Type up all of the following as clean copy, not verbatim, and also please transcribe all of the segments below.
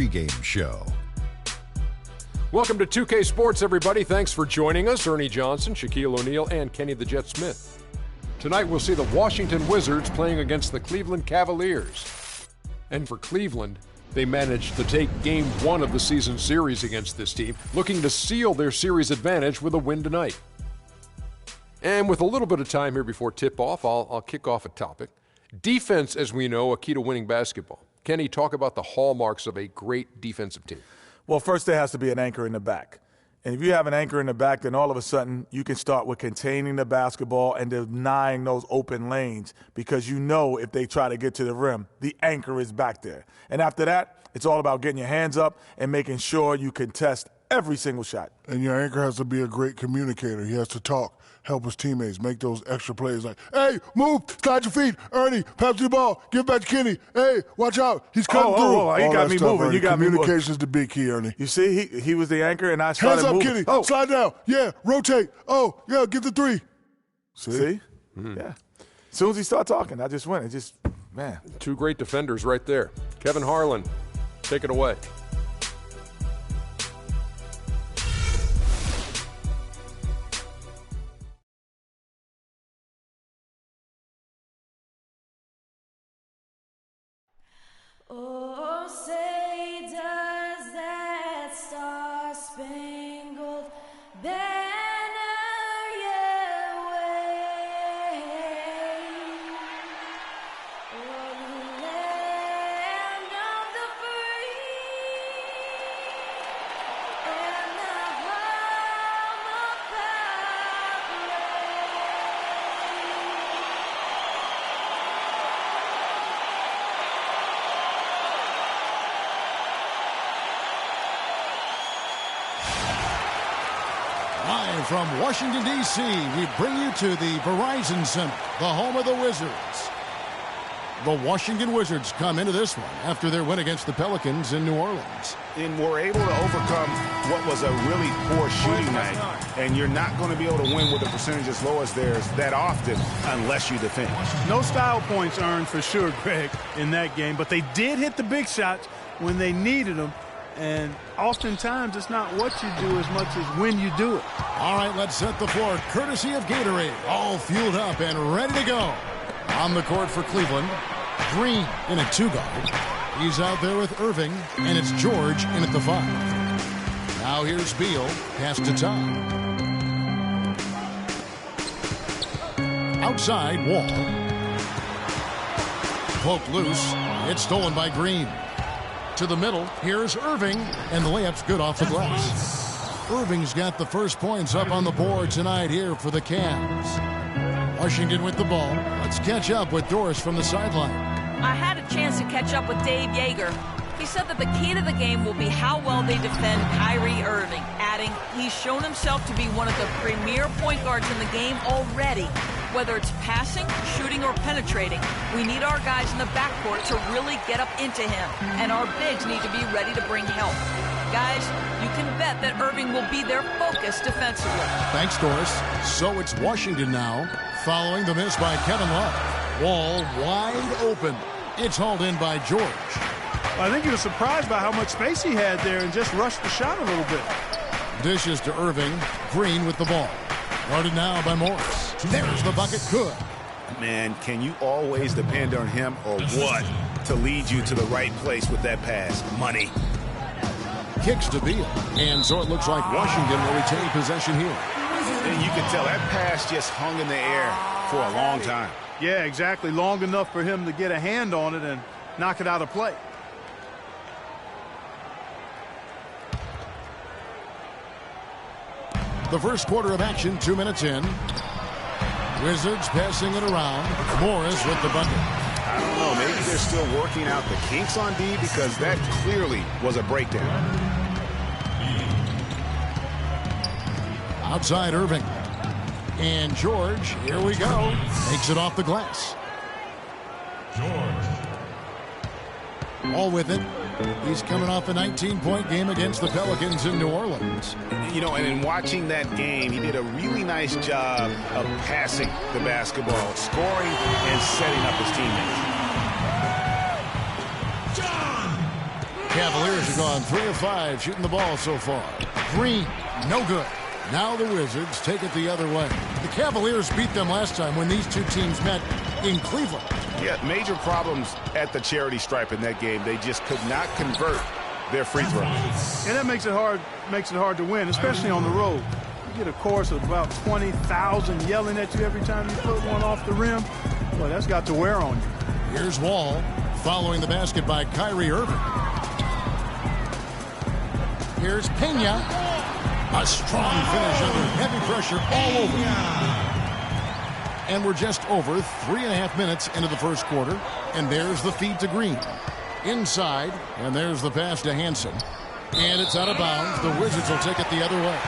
Pregame show. Welcome to 2K Sports, everybody. Thanks for joining us. Ernie Johnson, Shaquille O'Neal, and Kenny the Jet Smith. Tonight we'll see the Washington Wizards playing against the Cleveland Cavaliers. And for Cleveland, they managed to take Game 1 of the season series against this team, looking to seal their series advantage with a win tonight. And with a little bit of time here before tip-off, I'll kick off a topic. Defense, as we know, a key to winning basketball. Kenny, talk about the hallmarks of a great defensive team. Well, first there has to be an anchor in the back. And if you have an anchor in the back, then all of a sudden you can start with containing the basketball and denying those open lanes, because you know if they try to get to the rim, the anchor is back there. And after that, it's all about getting your hands up and making sure you contest every single shot. And your anchor has to be a great communicator. He has to talk, help his teammates, make those extra plays like, hey, move, slide your feet, Ernie, pass the ball, give it back to Kenny, hey, watch out, he's cutting through. You got me moving. Ernie. You got me moving. Communication's the big key, Ernie. You see, he was the anchor, and I started moving. moving. Hands up, Kenny, slide down, rotate, yeah, get the three. See? Yeah. As soon as he started talking, I just went. It just, man. Two great defenders right there. Kevin Harlan, take it away. Oh, say does that star-spangled banner yet wave o'er the land of the free and the home of Live from Washington, D.C., we bring you to the Verizon Center, the home of the Wizards. The Washington Wizards come into this one after their win against the Pelicans in New Orleans. And were able to overcome what was a really poor shooting night. And you're not going to be able to win with a percentage as low as theirs that often unless you defend. No style points earned for sure, Greg, in that game. But they did hit the big shots when they needed them. And oftentimes, it's not what you do as much as when you do it. All right, let's set the floor. Courtesy of Gatorade, all fueled up and ready to go. On the court for Cleveland, Green in a two-guard. He's out there with Irving, and it's George in at the 5. Now here's Beal, pass to Todd. Outside, Wall. Poked loose. It's stolen by Green. To the middle, here's Irving, and the layup's good off the glass. Irving's got the first points up on the board tonight here for the Cavs. Washington with the ball. Let's catch up with Doris from the sideline. I had a chance to catch up with Dave Yeager. He said that the key to the game will be how well they defend Kyrie Irving, adding he's shown himself to be one of the premier point guards in the game already. Whether it's passing, shooting, or penetrating, we need our guys in the backcourt to really get up into him, and our bigs need to be ready to bring help. Guys, you can bet that Irving will be their focus defensively. Thanks, Doris. So it's Washington now, following the miss by Kevin Love. Wall wide open. It's hauled in by George. I think he was surprised by how much space he had there and just rushed the shot a little bit. Dishes to Irving. Green with the ball. Guarded now by Morris. There's the bucket. Good. Man, can you always depend on him or what to lead you to the right place with that pass? Money. Kicks to Beal. And so it looks like Washington will retain possession here. And you can tell that pass just hung in the air for a long time. Yeah, exactly. Long enough for him to get a hand on it and knock it out of play. The first quarter of action, 2 minutes in. Wizards passing it around. Morris with the bucket. I don't know. Maybe they're still working out the kinks on D, because that clearly was a breakdown. Outside Irving. And George, here we go. Takes it off the glass. George. All with it. He's coming off a 19-point game against the Pelicans in New Orleans. You know, and in watching that game, he did a really nice job of passing the basketball, scoring, and setting up his teammates. Cavaliers have gone 3 of 5 shooting the ball so far. Green, no good. Now the Wizards take it the other way. The Cavaliers beat them last time when these two teams met in Cleveland. Yeah, major problems at the charity stripe in that game. They just could not convert their free throws. And that makes it hard to win, especially on the road. You get a chorus of about 20,000 yelling at you every time you put one off the rim. Well, that's got to wear on you. Here's Wall following the basket by Kyrie Irving. Here's Pena. A strong finish under heavy pressure all over. And we're just over 3.5 minutes into the first quarter. And there's the feed to Green. Inside, and there's the pass to Hansen. And it's out of bounds. The Wizards will take it the other way.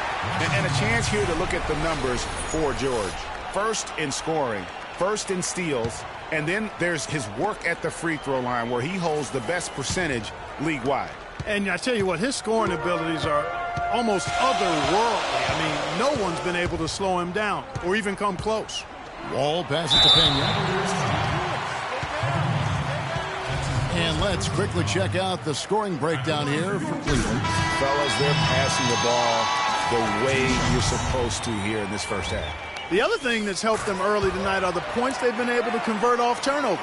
And a chance here to look at the numbers for George. First in scoring, first in steals, and then there's his work at the free throw line where he holds the best percentage league-wide. And I tell you what, his scoring abilities are almost otherworldly. I mean, no one's been able to slow him down or even come close. Wall passes to Pena. And let's quickly check out the scoring breakdown here for Cleveland. Fellas, they're passing the ball the way you're supposed to here in this first half. The other thing that's helped them early tonight are the points they've been able to convert off turnovers.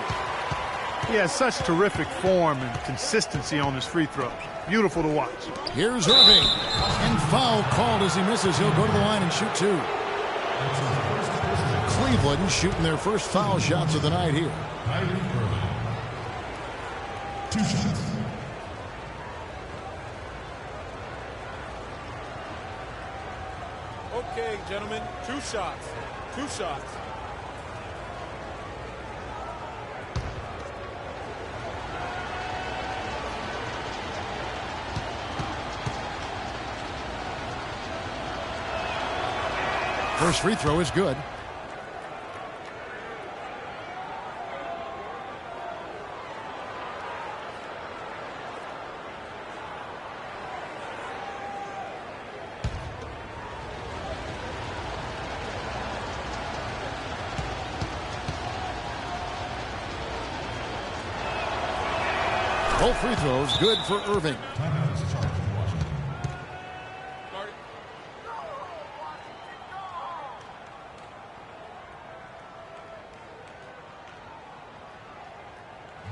He has such terrific form and consistency on his free throws. Beautiful to watch. Here's Irving. And foul called as he misses. He'll go to the line and shoot 2. Cleveland shooting their first foul shots of the night here. 2 shots. Okay, gentlemen, 2 shots. 2 shots. First free throw is good. Both free throws good for Irving.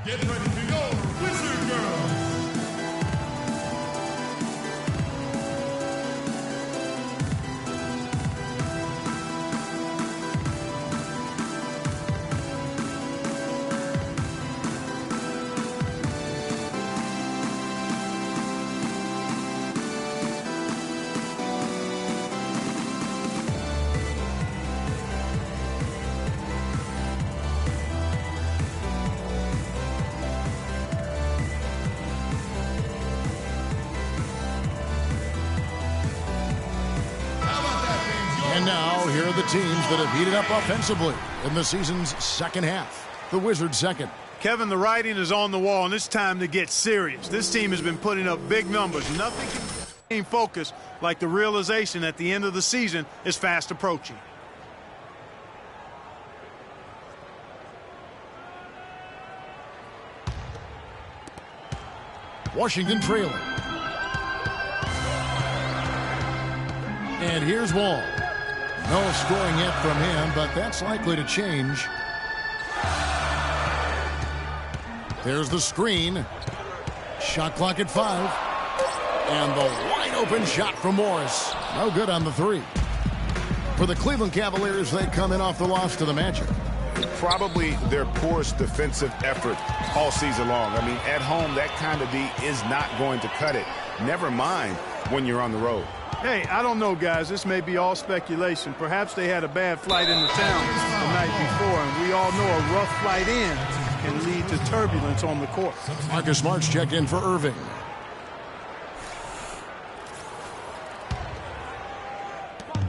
Get ready to go, Wizard Girls! And now, here are the teams that have heated up offensively in the season's second half. The Wizards second. Kevin, the writing is on the wall, and it's time to get serious. This team has been putting up big numbers. Nothing can focus like the realization at the end of the season is fast approaching. Washington trailing. And here's Wall. No scoring yet from him, but that's likely to change. There's the screen. Shot clock at 5. And the wide open shot from Morris. No good on the 3. For the Cleveland Cavaliers, they come in off the loss to the Magic. Probably their poorest defensive effort all season long. I mean, at home, that kind of D is not going to cut it. Never mind when you're on the road. Hey, I don't know, guys. This may be all speculation. Perhaps they had a bad flight into town the night before, and we all know a rough flight in can lead to turbulence on the court. Marcus Smart's checked in for Irving.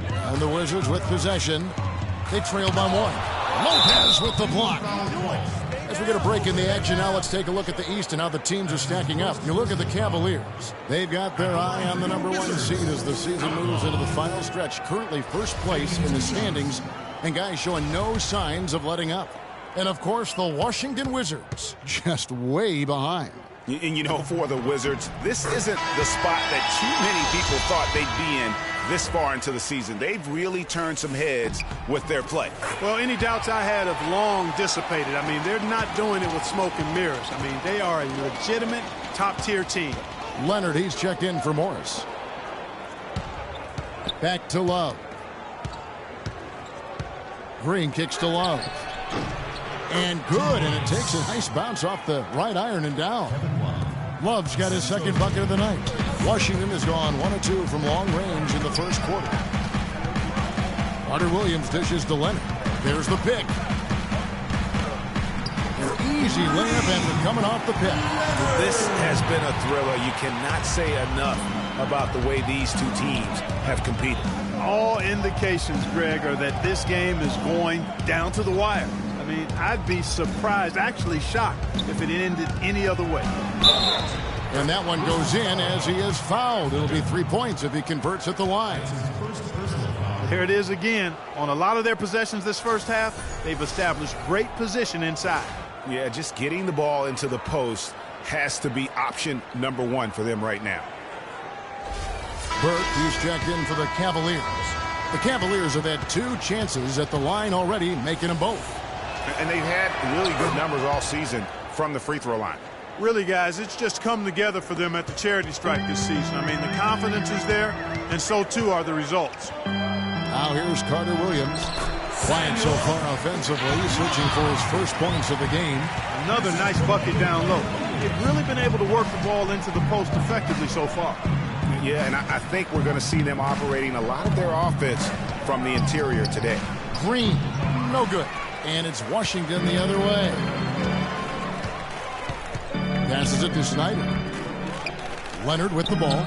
And the Wizards with possession. They trail by 1. Lopez with the block. As we get a break in the action, now let's take a look at the East and how the teams are stacking up. You look at the Cavaliers. They've got their eye on the number 1 seed as the season moves into the final stretch. Currently first place in the standings, and guys showing no signs of letting up. And, of course, the Washington Wizards just way behind. And, you know, for the Wizards, this isn't the spot that too many people thought they'd be in this far into the season. They've really turned some heads with their play. Well, any doubts I had have long dissipated. I mean, they're not doing it with smoke and mirrors. I mean, they are a legitimate top-tier team. Leonard, he's checked in for Morris. Back to Love. Green kicks to Love. And good, and it takes a nice bounce off the right iron and down. Love's got his second bucket of the night. Washington has gone 1 of 2 from long range in the first quarter. Carter Williams dishes to Leonard. There's the pick. An easy layup after coming off the pick. This has been a thriller. You cannot say enough about the way these two teams have competed. All indications, Greg, are that this game is going down to the wire. I mean, I'd be surprised, actually shocked, if it ended any other way. And that one goes in as he is fouled. It'll be 3 points if he converts at the line. Here it is again. On a lot of their possessions this first half, they've established great position inside. Yeah, just getting the ball into the post has to be option number 1 for them right now. Burke, he's checked in for the Cavaliers. The Cavaliers have had 2 chances at the line already, making them both. And they've had really good numbers all season from the free throw line. Really, guys, it's just come together for them at the charity strike this season. I mean, the confidence is there, and so too are the results. Now here's Carter Williams. Quiet so far offensively, searching for his first points of the game. Another nice bucket down low. They've really been able to work the ball into the post effectively so far. Yeah, and I think we're going to see them operating a lot of their offense from the interior today. Green, no good. And it's Washington the other way. Passes it to Snyder. Leonard with the ball.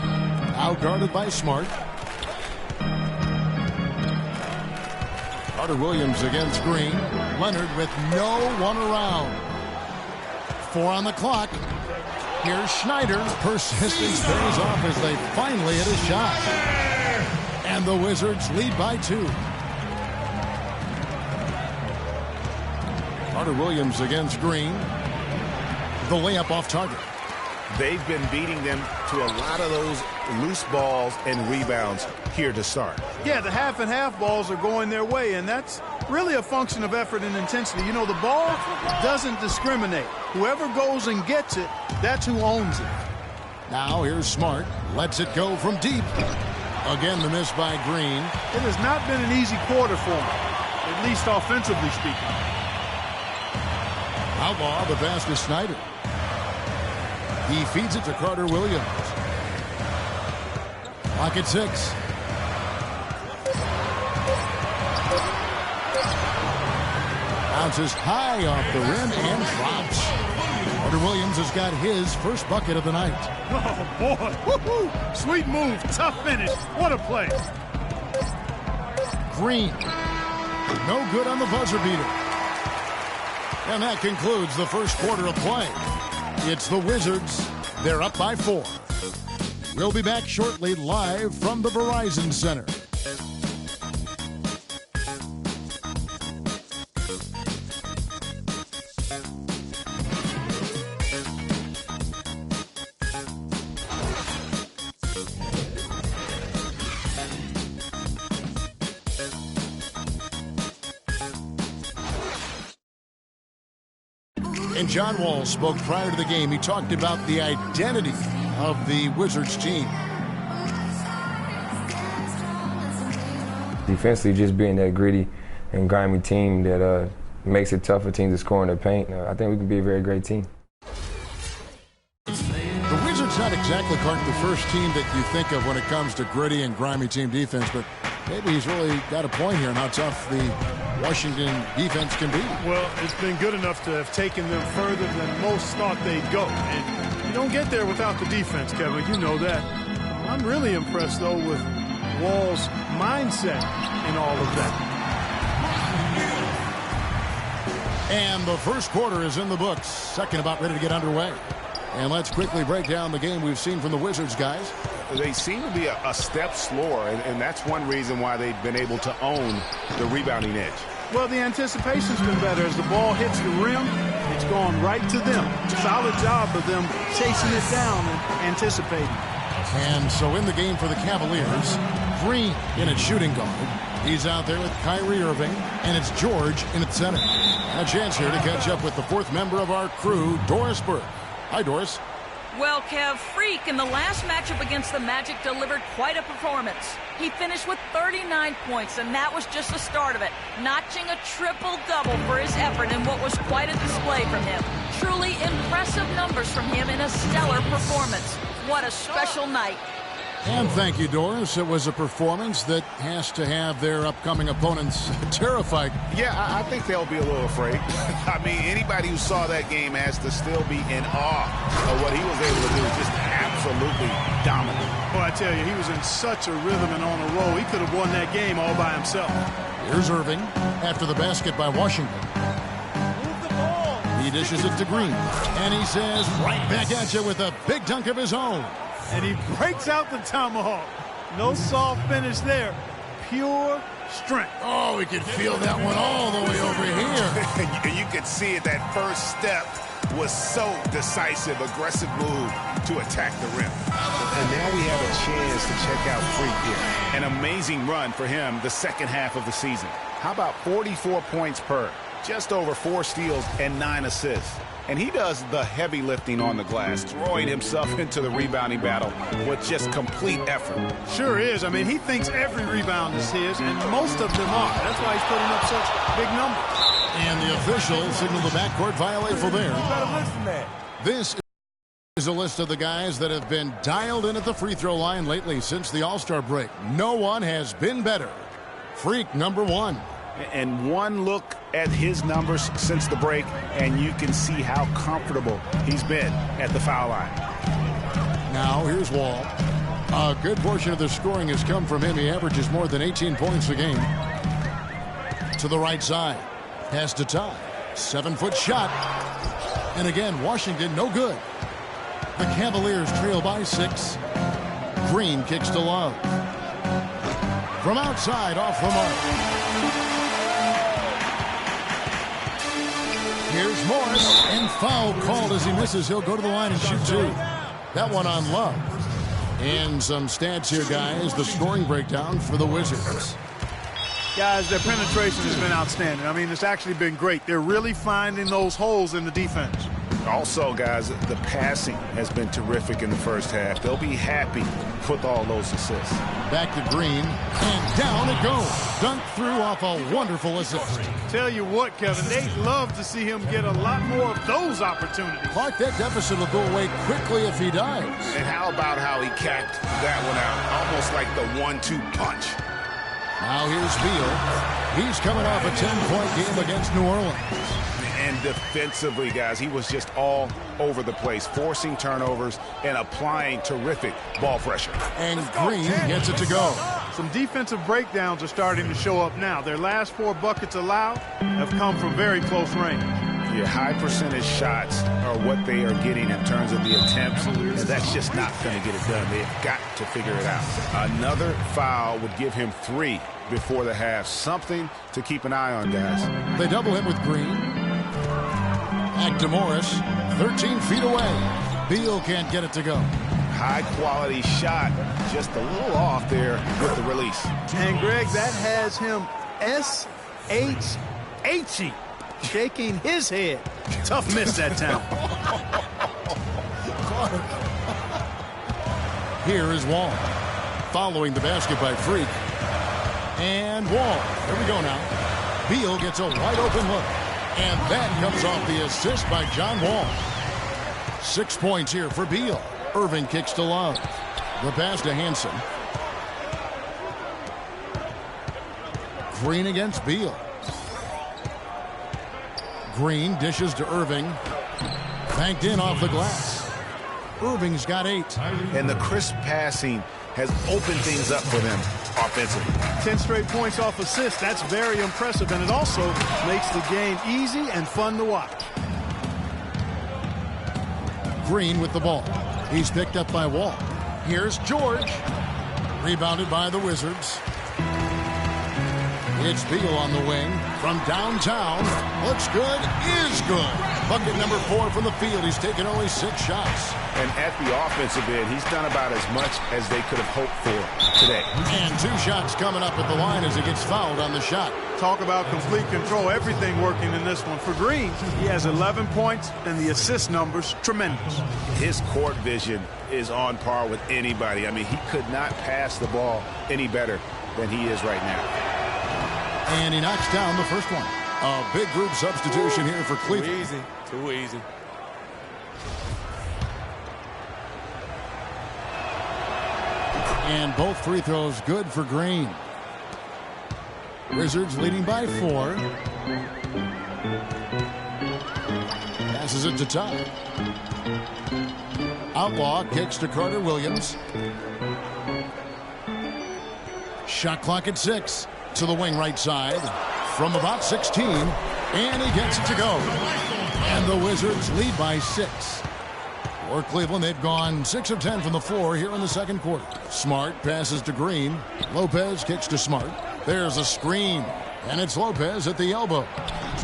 Out guarded by Smart. Carter Williams against Green. Leonard with no one around. 4 on the clock. Here's Schneider. Persistence pays off as they finally hit a shot. And the Wizards lead by 2. Carter Williams against Green. The layup off target. They've been beating them to a lot of those loose balls and rebounds here to start. Yeah, the half and half balls are going their way, and that's really a function of effort and intensity. You know, the ball doesn't discriminate. Whoever goes and gets it, that's who owns it. Now here's Smart. Lets it go from deep. Again, the miss by Green. It has not been an easy quarter for him, at least offensively speaking. Outlaw, the pass to Snyder. He feeds it to Carter Williams. Clock at 6. Bounces high off the rim and drops. Carter Williams has got his first bucket of the night. Oh, boy. Woo-hoo. Sweet move. Tough finish. What a play. Green. No good on the buzzer beater. And that concludes the first quarter of play. It's the Wizards. They're up by 4. We'll be back shortly live from the Verizon Center. And John Wall spoke prior to the game. He talked about the identity of the Wizards team. Defensively, just being that gritty and grimy team that makes it tough for teams to score in the paint. I think we can be a very great team. The Wizards not exactly, Clark, the first team that you think of when it comes to gritty and grimy team defense, but maybe he's really got a point here on how tough the Washington defense can be. Well, it's been good enough to have taken them further than most thought they'd go. And you don't get there without the defense, Kevin. You know that. I'm really impressed, though, with Wall's mindset in all of that. And the first quarter is in the books. Second about ready to get underway. And let's quickly break down the game we've seen from the Wizards, guys. They seem to be a step slower, and that's one reason why they've been able to own the rebounding edge. Well, the anticipation's been better. As the ball hits the rim, it It's gone right to them. Solid job of them chasing it down and anticipating. And so in the game for the Cavaliers, Green in at shooting guard. He's out there with Kyrie Irving, and it's George in at center. A chance here to catch up with the fourth member of our crew, Doris Burke. Hi, Doris. Well, Kev, Freak in the last matchup against the Magic delivered quite a performance. He finished with 39 points, and that was just the start of it, notching a triple-double for his effort in what was quite a display from him. Truly impressive numbers from him in a stellar performance. What a special night. And thank you, Doris. It was a performance that has to have their upcoming opponents terrified. Yeah, I think they'll be a little afraid. I mean, anybody who saw that game has to still be in awe of what he was able to do. Just absolutely dominant. Well, I tell you, he was in such a rhythm and on a roll. He could have won that game all by himself. Here's Irving after the basket by Washington. He dishes it to Green, and he says right back at you with a big dunk of his own. And he breaks out the tomahawk. No soft finish there. Pure strength. Oh, we could feel that one all the way over here. You could see it. That first step was so decisive, aggressive move to attack the rim. And now we have a chance to check out Freak here. An amazing run for him the second half of the season. How about 44 points per? Just over 4 steals and 9 assists. And he does the heavy lifting on the glass, throwing himself into the rebounding battle with just complete effort. Sure is. I mean, he thinks every rebound is his, and most of them are. That's why he's putting up such big numbers. And the officials signal the backcourt violation there. This is a list of the guys that have been dialed in at the free throw line lately since the All-Star break. No one has been better. Freak number 1. And one look at his numbers since the break, and you can see how comfortable he's been at the foul line. Now here's Wall. A good portion of the scoring has come from him. He averages more than 18 points a game. To the right side. Pass to Ty. 7-foot shot. And again, Washington no good. The Cavaliers trail by 6. Green kicks to Love. From outside, off the mark. Here's Morris, and foul called as he misses. He'll go to the line and shoot 2. That one on Love. And some stats here, guys. The scoring breakdown for the Wizards. Guys, their penetration has been outstanding. I mean, it's actually been great. They're really finding those holes in the defense. Also, guys, the passing has been terrific in the first half. They'll be happy with all those assists. Back to Green, and down it goes. Dunked through off a wonderful assist. Tell you what, Kevin, they'd love to see him get a lot more of those opportunities. Clark, that deficit will go away quickly if he does. And how about how he capped that one out? Almost like the 1-2 punch. Now here's Beal. He's coming off a 10-point game against New Orleans. And defensively, guys, he was just all over the place, forcing turnovers and applying terrific ball pressure. And Green gets it to go. Some defensive breakdowns are starting to show up now. Their last 4 buckets allowed have come from very close range. Yeah, high percentage shots are what they are getting in terms of the attempts, and that's just not going to get it done. They've got to figure it out. Another foul would give him 3 before the half. Something to keep an eye on, guys. They double him with Green. Back to Morris, 13 feet away. Beal can't get it to go. High quality shot, just a little off there with the release. And Greg, that has him S-H-H-E, shaking his head. Tough miss that time. Here is Wall, following the basket by Freak. And Wall, here we go now. Beal gets a wide open look. And that comes off the assist by John Wall. 6 points here for Beal. Irving kicks to Love. The pass to Hansen. Green against Beal. Green dishes to Irving. Banked in off the glass. Irving's got 8. And the crisp passing has opened things up for them offensively. 10 straight points off assists. That's very impressive, and it also makes the game easy and fun to watch. Green with the ball. He's picked up by Wall. Here's George. Rebounded by the Wizards. It's Beal on the wing. From downtown. Looks good. Is good. Bucket number 4 from the field. He's taken only 6 shots. And at the offensive end, he's done about as much as they could have hoped for today. And 2 shots coming up at the line as he gets fouled on the shot. Talk about complete control. Everything working in this one. For Green, he has 11 points, and the assist numbers, tremendous. His court vision is on par with anybody. I mean, he could not pass the ball any better than he is right now. And he knocks down the first one. A big group substitution here for Cleveland. Too easy. Too easy. And both free throws good for Green. Wizards leading by 4. Passes it to Todd. Outlaw kicks to Carter Williams. Shot clock at 6. To the wing right side. From about 16. And he gets it to go. And the Wizards lead by 6. For Cleveland, they've gone 6 of 10 from the floor here in the second quarter. Smart passes to Green. Lopez kicks to Smart. There's a screen. And it's Lopez at the elbow.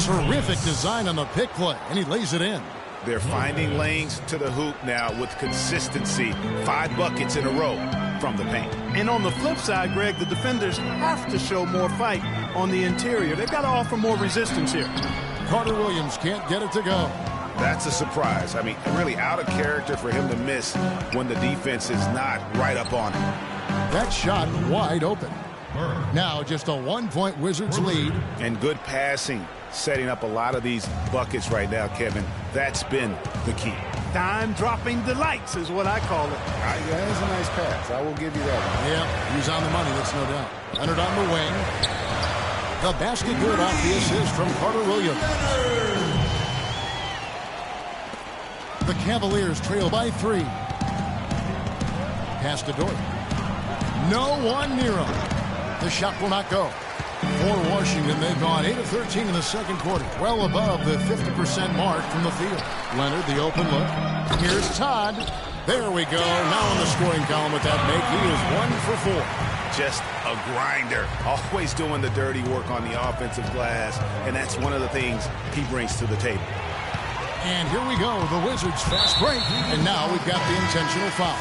Terrific design on the pick play. And he lays it in. They're finding lanes to the hoop now with consistency. 5 buckets in a row from the paint. And on the flip side, Greg, the defenders have to show more fight on the interior. They've got to offer more resistance here. Carter Williams can't get it to go. That's a surprise. I mean, really out of character for him to miss when the defense is not right up on him. That shot wide open. Now just a 1-point Wizards lead. And good passing, setting up a lot of these buckets right now, Kevin. That's been the key. Time-dropping delights is what I call it. Yeah, that's a nice pass. I will give you that one. Yeah, he's on the money, that's no doubt. Leonard on the wing. The basket good off the assist from Carter Williams. The Cavaliers trail by 3. Pass to Dort. No one near him. The shot will not go. For Washington, they've gone 8 of 13 in the second quarter. Well above the 50% mark from the field. Leonard, the open look. Here's Todd. There we go. Now in the scoring column with that make. He is 1 for 4. Just a grinder. Always doing the dirty work on the offensive glass. And that's one of the things he brings to the table. And here we go. The Wizards fast break. And now we've got the intentional foul.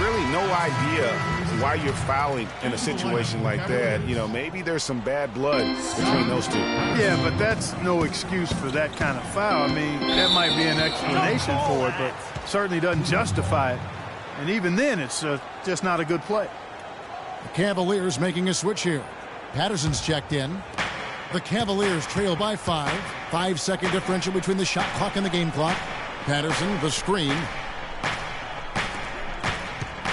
Really no idea why you're fouling in a situation like that. You know, maybe there's some bad blood between those two. Yeah, but that's no excuse for that kind of foul. I mean, that might be an explanation for it, but certainly doesn't justify it. And even then, it's just not a good play. The Cavaliers making a switch here. Patterson's checked in. The Cavaliers trail by 5. 5-second differential between the shot clock and the game clock. Patterson, the screen.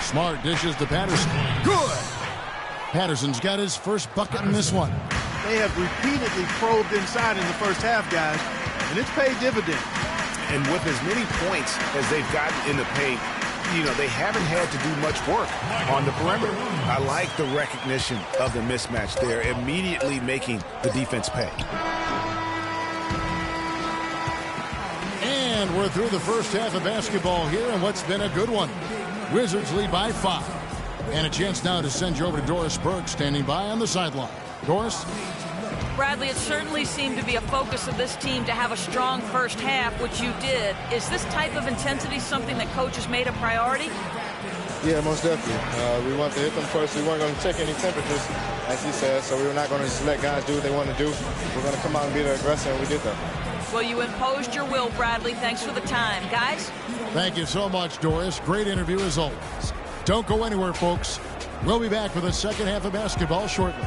Smart dishes to Patterson. Good! Patterson's got his first bucket in this one. They have repeatedly probed inside in the first half, guys, and it's paid dividends. And with as many points as they've gotten in the paint, you know, they haven't had to do much work on the perimeter. I like the recognition of the mismatch there, immediately making the defense pay. And we're through the first half of basketball here, and what's been a good one. Wizards lead by 5. And a chance now to send you over to Doris Burke, standing by on the sideline. Doris? Bradley, it certainly seemed to be a focus of this team to have a strong first half, which you did. Is this type of intensity something that coaches made a priority? Yeah, most definitely. We want to hit them first. We weren't going to check any temperatures, as he said, so we were not going to just let guys do what they want to do. We're going to come out and be the aggressor, and we did that. Well, you imposed your will, Bradley. Thanks for the time. Guys? Thank you so much, Doris. Great interview as always. Don't go anywhere, folks. We'll be back with the second half of basketball shortly.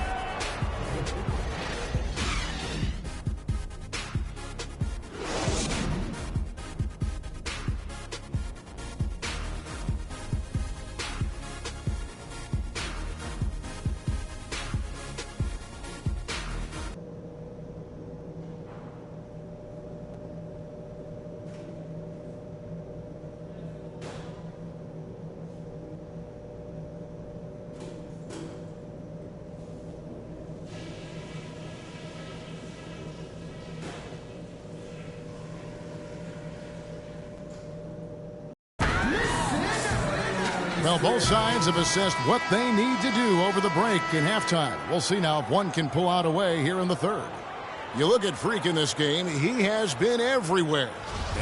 Well, both sides have assessed what they need to do over the break in halftime. We'll see now if one can pull out a way here in the third. You look at Freak in this game, he has been everywhere.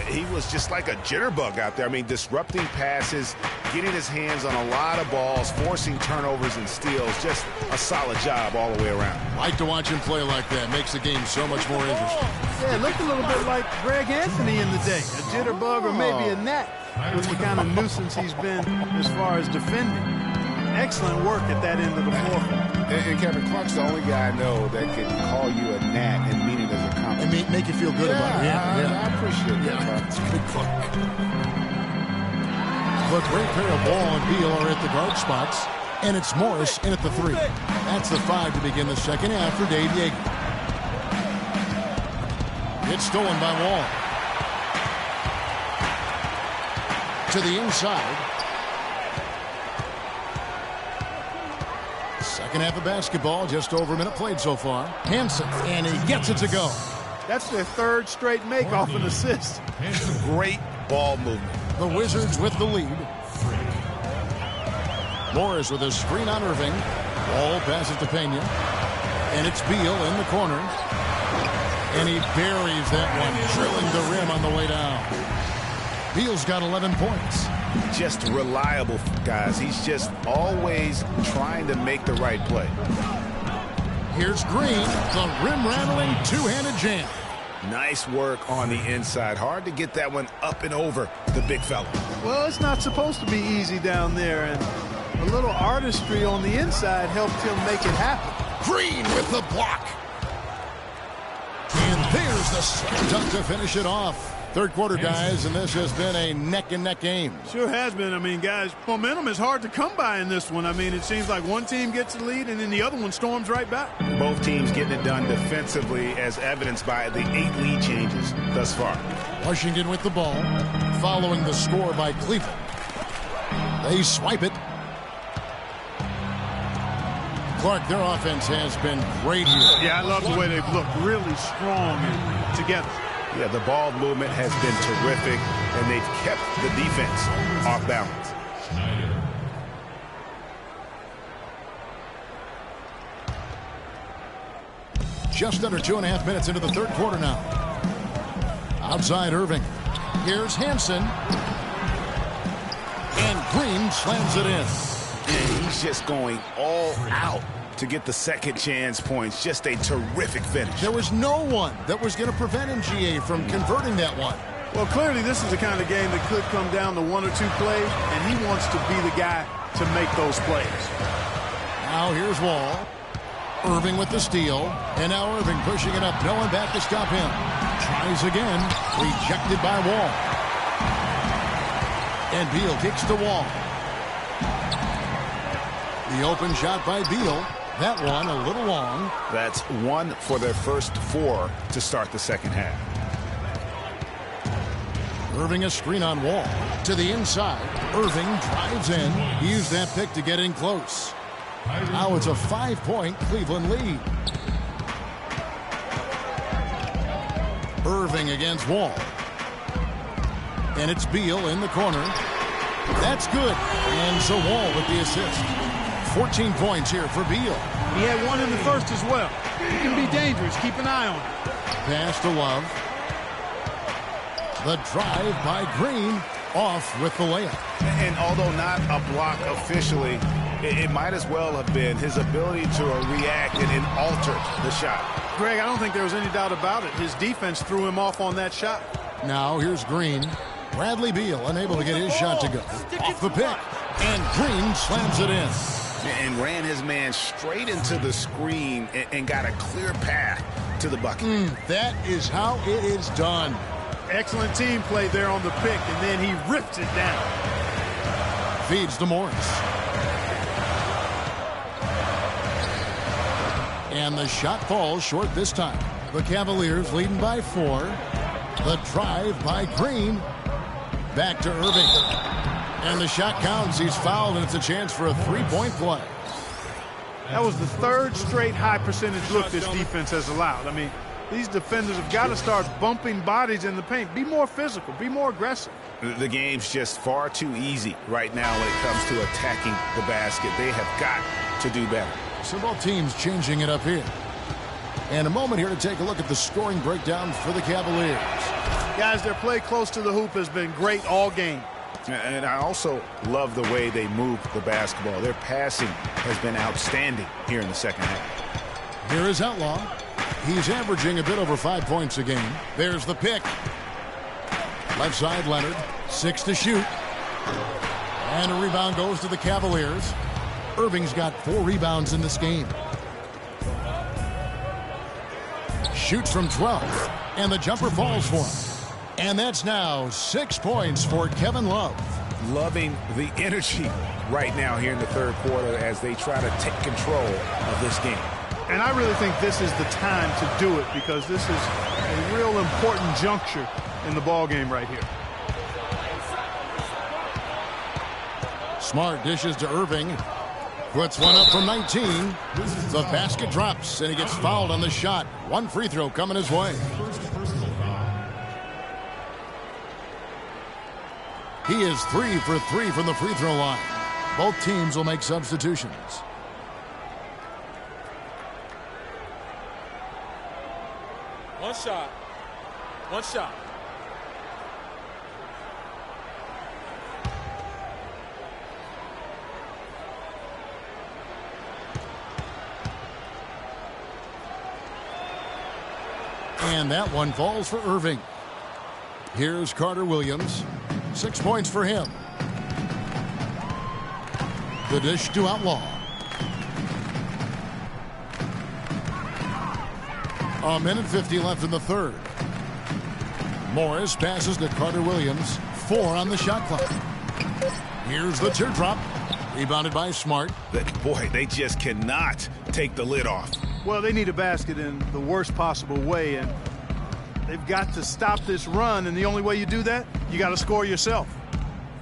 He was just like a jitterbug out there. I mean, disrupting passes, getting his hands on a lot of balls, forcing turnovers and steals. Just a solid job all the way around. Like to watch him play like that. Makes the game so much more interesting. Yeah, it looked a little bit like Greg Anthony in the day. A jitterbug or maybe a gnat was the kind of nuisance he's been as far as defending. Excellent work at that end of the floor. And Kevin, Clark's the only guy I know that can call you a gnat and mean it as a compliment. And make you feel good about it. I appreciate that. It's good Clark. The great pair of Wall and Beal are at the guard spots, and it's Morris in at the 3. That's the 5 to begin the second half for Dave Yeager. It's stolen by Wall. To the inside. Second half of basketball, just over a minute played so far. Hansen, and he gets it to go. That's their third straight make off an assist. Great ball movement. The Wizards with the lead. Morris with a screen on Irving. Ball passes to Pena. And it's Beal in the corner. And he buries that one, drilling the rim on the way down. Beal's got 11 points. Just reliable, guys. He's just always trying to make the right play. Here's Green, the rim-rattling two-handed jam. Nice work on the inside. Hard to get that one up and over the big fella. Well, it's not supposed to be easy down there, and a little artistry on the inside helped him make it happen. Green with the block. And there's the slam dunk to finish it off. Third quarter, guys, and this has been a neck-and-neck game. Sure has been. I mean, guys, momentum is hard to come by in this one. I mean, it seems like one team gets the lead, and then the other one storms right back. Both teams getting it done defensively, as evidenced by the 8 lead changes thus far. Washington with the ball, following the score by Cleveland. They swipe it. Clark, their offense has been great here. Yeah, I love the way they've looked. Really strong and together. Yeah, the ball movement has been terrific, and they've kept the defense off balance. Just under 2.5 minutes into the third quarter now. Outside Irving. Here's Hansen. And Green slams it in. And he's just going all out to get the second chance points. Just a terrific finish. There was no one that was going to prevent MGA from converting that one. Well, clearly this is the kind of game that could come down to 1 or 2 plays, and he wants to be the guy to make those plays. Now here's Wall. Irving with the steal. And now Irving pushing it up. No one back to stop him. Tries again. Rejected by Wall. And Beal kicks to Wall. The open shot by Beal. That one a little long. That's 1 for their first 4 to start the second half. Irving a screen on Wall. To the inside. Irving drives in. He used that pick to get in close. Now it's a 5-point Cleveland lead. Irving against Wall. And it's Beal in the corner. That's good. And so Wall with the assist. 14 points here for Beal. He had 1 in the first as well. He can be dangerous. Keep an eye on him. Pass to Love. The drive by Green. Off with the layup. And although not a block officially, it might as well have been his ability to react and alter the shot. Greg, I don't think there was any doubt about it. His defense threw him off on that shot. Now here's Green. Bradley Beal unable to get his shot to go. Off the pick. And Green slams it in. And ran his man straight into the screen and got a clear path to the bucket. That is how it is done. Excellent team play there on the pick, and then he ripped it down. Feeds to Morris. And the shot falls short this time. The Cavaliers leading by 4. The drive by Green. Back to Irving. And the shot counts. He's fouled, and it's a chance for a 3-point play. That was the 3rd straight high percentage look this defense has allowed. I mean, These defenders have got to start bumping bodies in the paint. Be more physical. Be more aggressive. The game's just far too easy right now when it comes to attacking the basket. They have got to do better. So both teams changing it up here. And a moment here to take a look at the scoring breakdown for the Cavaliers. Guys, their play close to the hoop has been great all game. And I also love the way they move the basketball. Their passing has been outstanding here in the second half. Here is Outlaw. He's averaging a bit over 5 points a game. There's the pick. Left side, Leonard. 6 to shoot. And a rebound goes to the Cavaliers. Irving's got 4 rebounds in this game. Shoots from 12. And the jumper falls for him. And that's now 6 points for Kevin Love. Loving the energy right now here in the third quarter as they try to take control of this game. And I really think this is the time to do it because this is a real important juncture in the ball game right here. Smart dishes to Irving. Puts one up from 19. The basket drops, and he gets fouled on the shot. 1 free throw coming his way. He is 3 for 3 from the free throw line. Both teams will make substitutions. One shot. One shot. And that one falls for Irving. Here's Carter Williams. 6 points for him. The dish to Outlaw. A minute 50 left in the third. Morris passes to Carter Williams. 4 on the shot clock. Here's the teardrop. Rebounded by Smart. Boy, they just cannot take the lid off. Well, they need a basket in the worst possible way, and they've got to stop this run, and the only way you do that, you got to score yourself.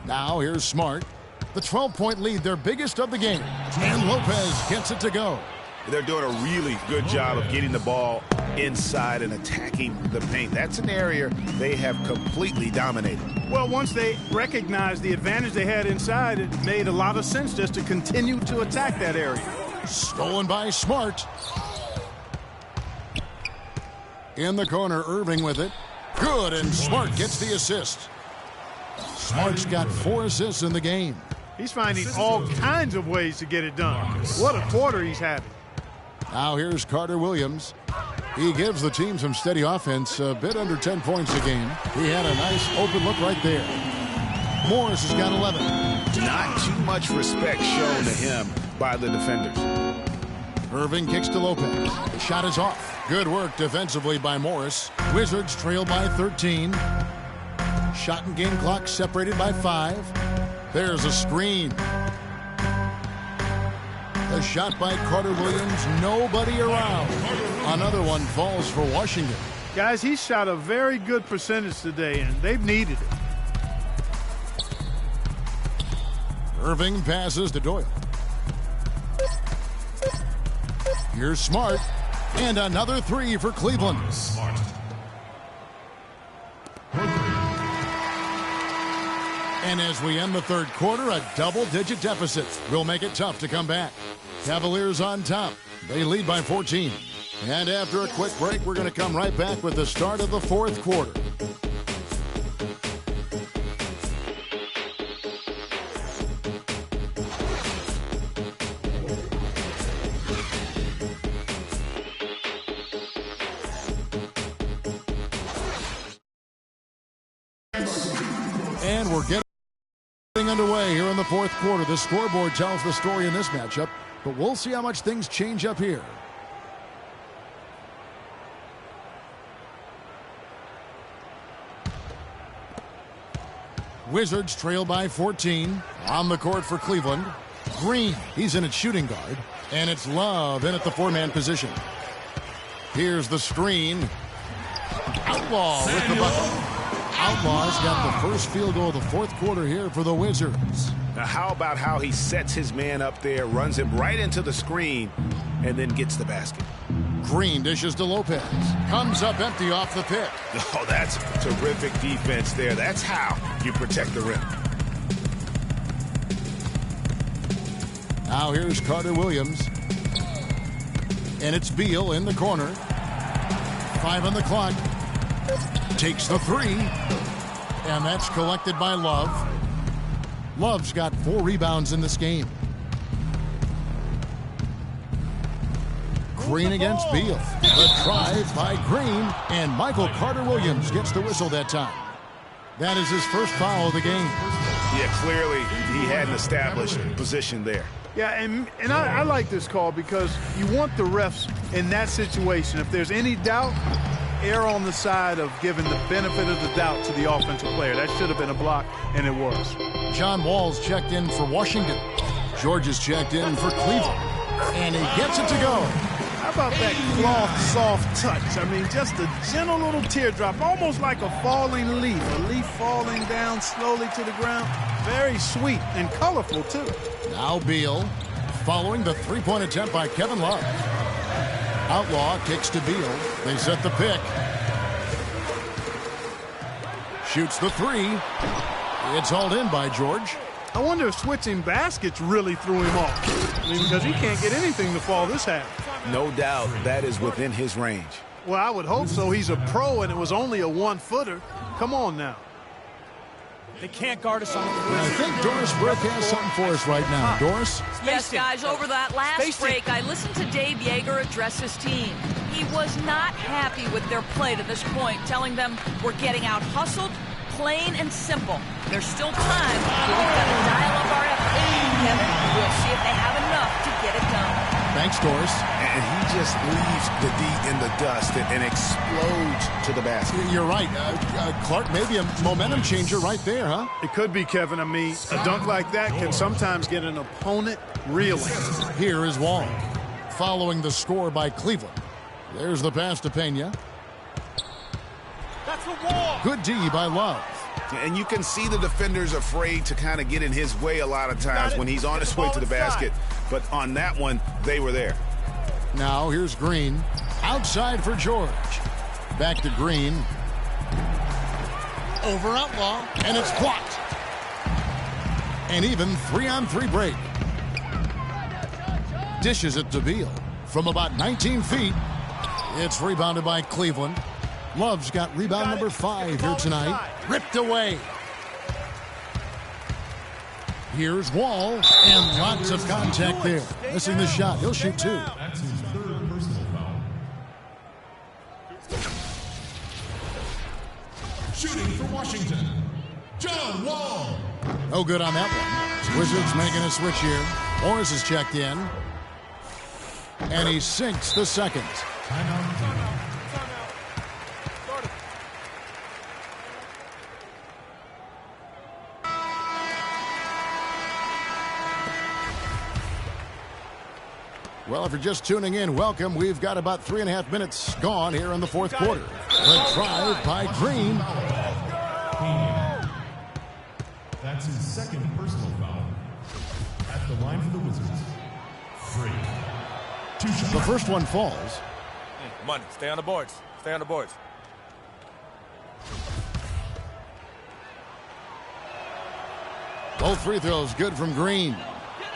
Now here's Smart. The 12-point lead, their biggest of the game. And Lopez gets it to go. They're doing a really good job of getting the ball inside and attacking the paint. That's an area they have completely dominated. Well, once they recognized the advantage they had inside, it made a lot of sense just to continue to attack that area. Stolen by Smart. In the corner, Irving with it. Good, and Smart gets the assist. Smart's got 4 assists in the game. He's finding all kinds of ways to get it done. What a quarter he's having. Now here's Carter Williams. He gives the team some steady offense, a bit under 10 points a game. He had a nice open look right there. Morris has got 11. Not too much respect shown to him by the defenders. Irving kicks to Lopez. The shot is off. Good work defensively by Morris. Wizards trail by 13. Shot and game clock separated by 5. There's a screen. The shot by Carter Williams. Nobody around. Another one falls for Washington. Guys, he shot a very good percentage today, and they've needed it. Irving passes to Doyle. Here's Smart. And another 3 for Cleveland. And as we end the third quarter, a double-digit deficit will make it tough to come back. Cavaliers on top. They lead by 14. And after a quick break, we're going to come right back with the start of the fourth quarter. And we're getting underway here in the fourth quarter. The scoreboard tells the story in this matchup, but we'll see how much things change up here. Wizards trail by 14. On the court for Cleveland. Green, he's in at shooting guard. And it's Love in at the 4-man position. Here's the screen. Outlaw with the bucket. Outlaw's got the first field goal of the fourth quarter here for the Wizards. Now how about how he sets his man up there, runs him right into the screen, and then gets the basket. Green dishes to Lopez. Comes up empty off the pick. Oh, that's terrific defense there. That's how you protect the rim. Now here's Carter Williams. And it's Beal in the corner. 5 on the clock. Takes the 3. And that's collected by Love. Love's got 4 rebounds in this game. Green against Beal. The drive by Green. And Michael Carter Williams gets the whistle that time. That is his first foul of the game. Yeah, clearly he had an established position there. Yeah, and I like this call because you want the refs in that situation. If there's any doubt, err on the side of giving the benefit of the doubt to the offensive player. That should have been a block, and it was. John Wall's checked in for Washington. George is checked in for Cleveland. And he gets it to go. How about that cloth, soft touch? I mean, just a gentle little teardrop, almost like a falling leaf. A leaf falling down slowly to the ground. Very sweet and colorful, too. Now Beal, following the three-point attempt by Kevin Love. Outlaw kicks to Beal. They set the pick. Shoots the 3. It's hauled in by George. I wonder if switching baskets really threw him off. I mean, because he can't get anything to fall this half. No doubt that is within his range. Well, I would hope so. He's a pro, and it was only a 1-footer. Come on now. They can't guard us on the I think Doris Burke has something for us right now. Doris? Yes, guys, over that last break, I listened to Dave Yeager address his team. He was not happy with their play to this point, telling them we're getting out hustled, plain and simple. There's still time, but we've got to dial up our effort. Kevin, we'll see if they have enough to get it done. Thanks, Doris. And he just leaves the D in the dust and explodes to the basket. You're right. Clark, maybe a momentum changer right there, huh? It could be, Kevin. I mean, a dunk like that can sometimes get an opponent reeling. Here is Wall, following the score by Cleveland. There's the pass to Pena. That's the wall. Good D by Love. And you can see the defenders afraid to kind of get in his way a lot of times when he's on his way to the basket. But on that one, they were there. Now here's Green. Outside for George. Back to Green. Over Outlaw. And it's blocked. And even 3-on-3 break. Dishes it to Beal. From about 19 feet. It's rebounded by Cleveland. Love's got rebound number 5 here tonight. Ripped away. Here's Wall, and lots of contact there. Missing the shot. He'll shoot 2. That's his third personal foul. Shooting for Washington, John Wall. No good on that one. Wizards making a switch here. Morris is checked in. And he sinks the second. Timeout, Cleveland. Well, if you're just tuning in, welcome. We've got about 3.5 minutes gone here in the fourth quarter. The drive by Green. That's his second personal foul. At the line for the Wizards. Free. 2 shots. The first one falls. Money. Stay on the boards. Stay on the boards. Both free throws good from Green.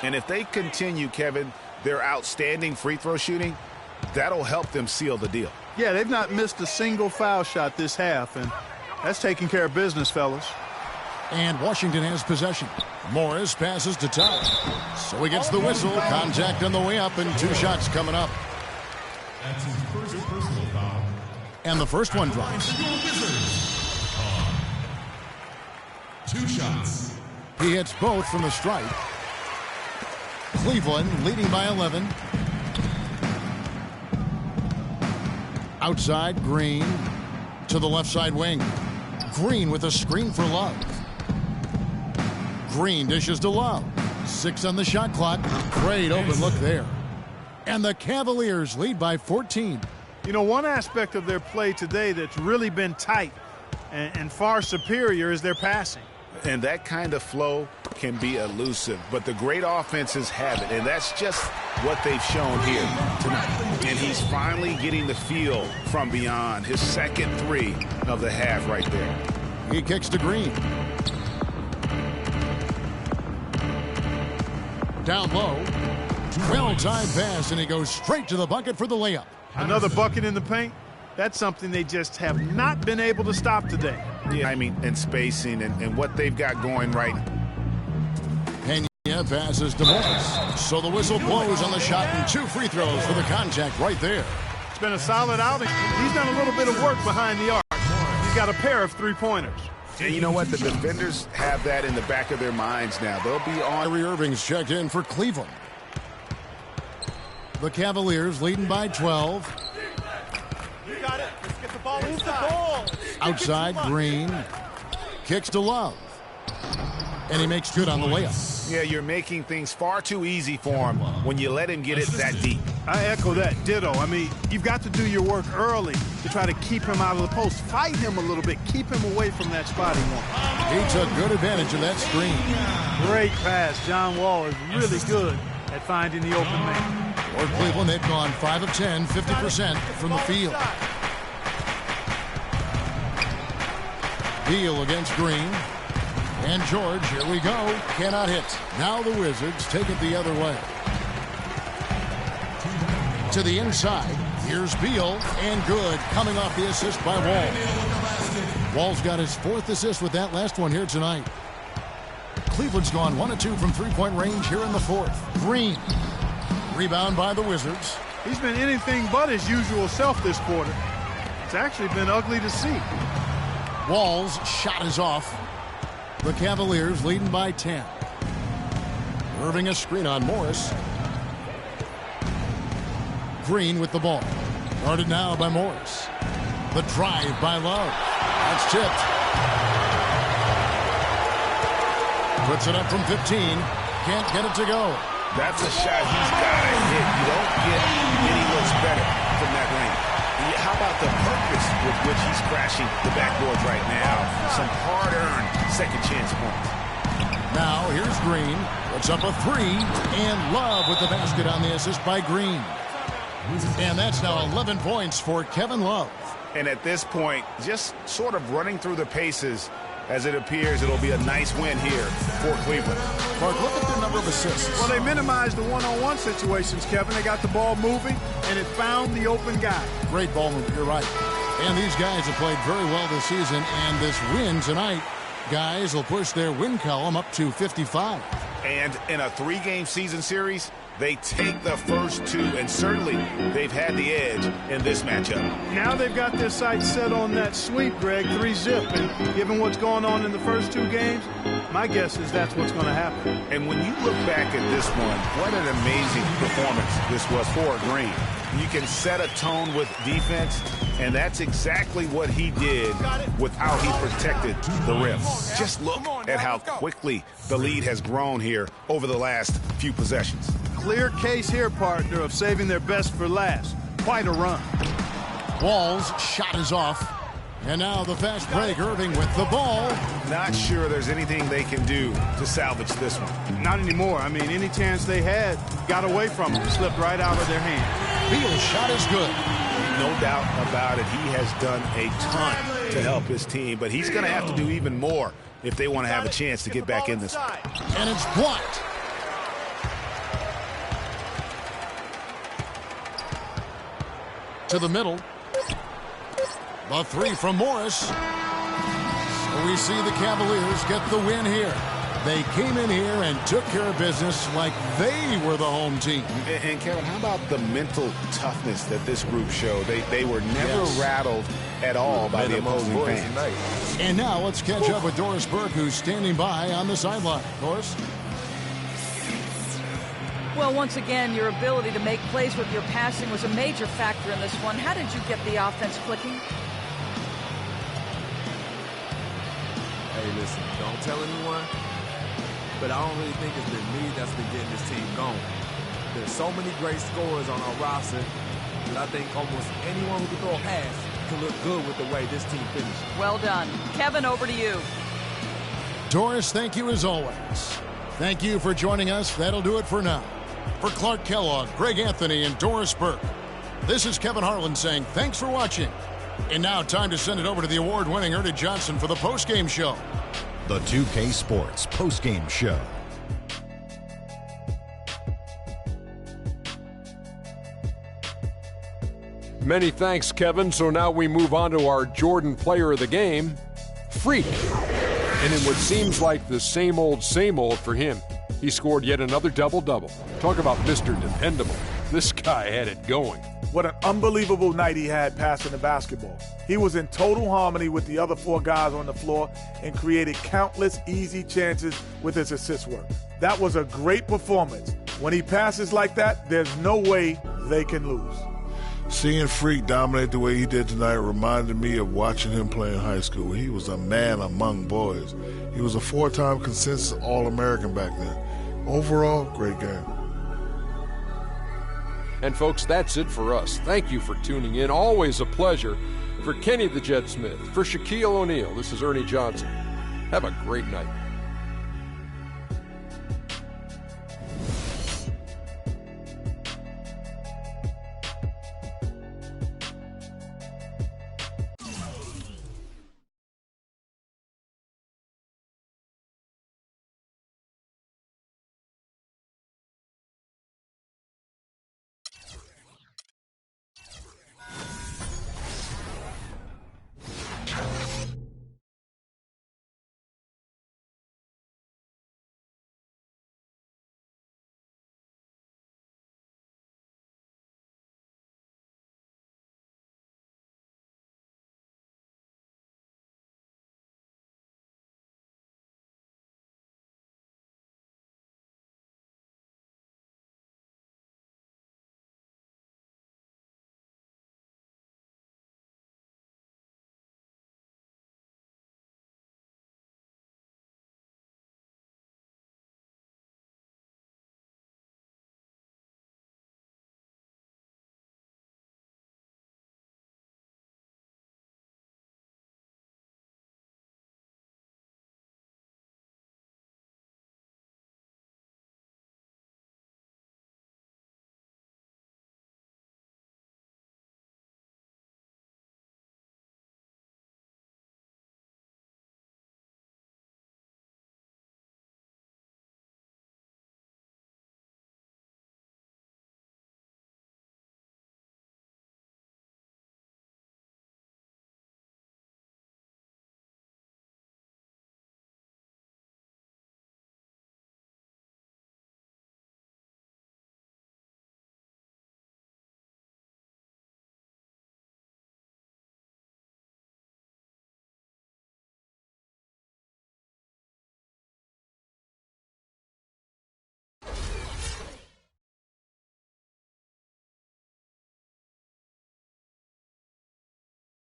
And if they continue, Kevin, their outstanding free throw shooting, that'll help them seal the deal. Yeah, they've not missed a single foul shot this half, and that's taking care of business, fellas. And Washington has possession. Morris passes to Todd. So he gets the whistle. Contact on the way up, and 2 shots coming up. That's his first personal foul. And the first one drops. 2 shots. He hits both from the stripe. Cleveland leading by 11. Outside, Green to the left side wing. Green with a screen for Love. Green dishes to Love. 6 on the shot clock. Great open look there. And the Cavaliers lead by 14. You know, one aspect of their play today that's really been tight and far superior is their passing. And that kind of flow can be elusive, but the great offenses have it, and that's just what they've shown here tonight. And he's finally getting the feel from beyond. His second three of the half right there. He kicks to Green. Down low. Well-timed pass, and he goes straight to the bucket for the layup. Another bucket in the paint? That's something they just have not been able to stop today. Yeah, I mean, and spacing and what they've got going right now. Pena passes to Morris. So the whistle blows on the shot and 2 free throws for the contact right there. It's been a solid outing. He's done a little bit of work behind the arc. He's got a pair of three-pointers. And you know what? The defenders have that in the back of their minds now. They'll be on. Kyrie Irving's checked in for Cleveland. The Cavaliers leading by 12. You got it. Let's get the ball inside. Outside, Green. Kicks to Love. And he makes good on the layup. Yeah, you're making things far too easy for him when you let him get it that deep. I echo that. Ditto. I mean, you've got to do your work early to try to keep him out of the post. Fight him a little bit. Keep him away from that spot he wants. He took good advantage of that screen. Great pass. John Wall is really good at finding the open man. For Cleveland, they've gone 5 of 10, 50% from the field. Beal against Green. And George, here we go, cannot hit. Now the Wizards take it the other way. To the inside, here's Beal, and good, coming off the assist by Wall. Wall's got his 4th assist with that last one here tonight. Cleveland's gone 1 of 2 from three-point range here in the 4th. Green, rebound by the Wizards. He's been anything but his usual self this quarter. It's actually been ugly to see. Wall's shot is off. The Cavaliers leading by 10. Irving a screen on Morris. Green with the ball. Guarded now by Morris. The drive by Love. That's tipped. Puts it up from 15. Can't get it to go. That's a shot he's got to hit. You don't get any looks better from that range. How about the purpose with which he's crashing the backboards right now? Some hard-earned second chance points. Now here's Green. Puts up a 3. And Love with the basket on the assist by Green. And that's now 11 points for Kevin Love. And at this point, just sort of running through the paces, as it appears it'll be a nice win here for Cleveland. Mark, look at their number of assists. Well, they minimized the one-on-one situations, Kevin. They got the ball moving, and it found the open guy. Great ball movement, you're right. And these guys have played very well this season, and this win tonight, guys, will push their win column up to 55. And in a 3-game season series, they take the first 2, and certainly they've had the edge in this matchup. Now they've got their sights set on that sweep, Greg, 3-zip. And given what's going on in the first 2 games, my guess is that's what's going to happen. And when you look back at this one, what an amazing performance this was for Green. You can set a tone with defense, and that's exactly what he did with how he protected the rim. Just look at how quickly the lead has grown here over the last few possessions. Clear case here, partner, of saving their best for last. Quite a run. Wall's shot is off. And now the fast break, Irving with the ball. Not sure there's anything they can do to salvage this one. Not anymore. I mean, any chance they had got away from them. Slipped right out of their hand. Beal's shot is good. No doubt about it. He has done a ton to help his team, but he's going to have to do even more if they want to have a chance to get back in this one. And it's blocked. To the middle. The 3 from Morris. So we see the Cavaliers get the win here. They came in here and took care of business like they were the home team. And Kevin, how about the mental toughness that this group showed? They were never rattled at all by the opposing fans. And now let's catch up with Doris Burke, who's standing by on the sideline. Doris? Well, once again, your ability to make plays with your passing was a major factor in this one. How did you get the offense clicking? Hey, listen, don't tell anyone, but I don't really think it's been me that's been getting this team going. There's so many great scorers on our roster that I think almost anyone who can throw a pass can look good with the way this team finishes. Well done. Kevin, over to you. Doris, thank you as always. Thank you for joining us. That'll do it for now. For Clark Kellogg, Greg Anthony, and Doris Burke, this is Kevin Harlan saying thanks for watching. And now time to send it over to the award-winning Ernie Johnson for the postgame show. The 2K Sports postgame show. Many thanks, Kevin. So now we move on to our Jordan player of the game, Freak. And in what seems like the same old for him, he scored yet another double-double. Talk about Mr. Dependable. This guy had it going. What an unbelievable night he had passing the basketball. He was in total harmony with the other 4 guys on the floor and created countless easy chances with his assist work. That was a great performance. When he passes like that, there's no way they can lose. Seeing Freak dominate the way he did tonight reminded me of watching him play in high school. He was a man among boys. He was a 4-time consensus All-American back then. Overall, great game. And folks, that's it for us. Thank you for tuning in. Always a pleasure. For Kenny the Jet Smith, for Shaquille O'Neal, this is Ernie Johnson. Have a great night.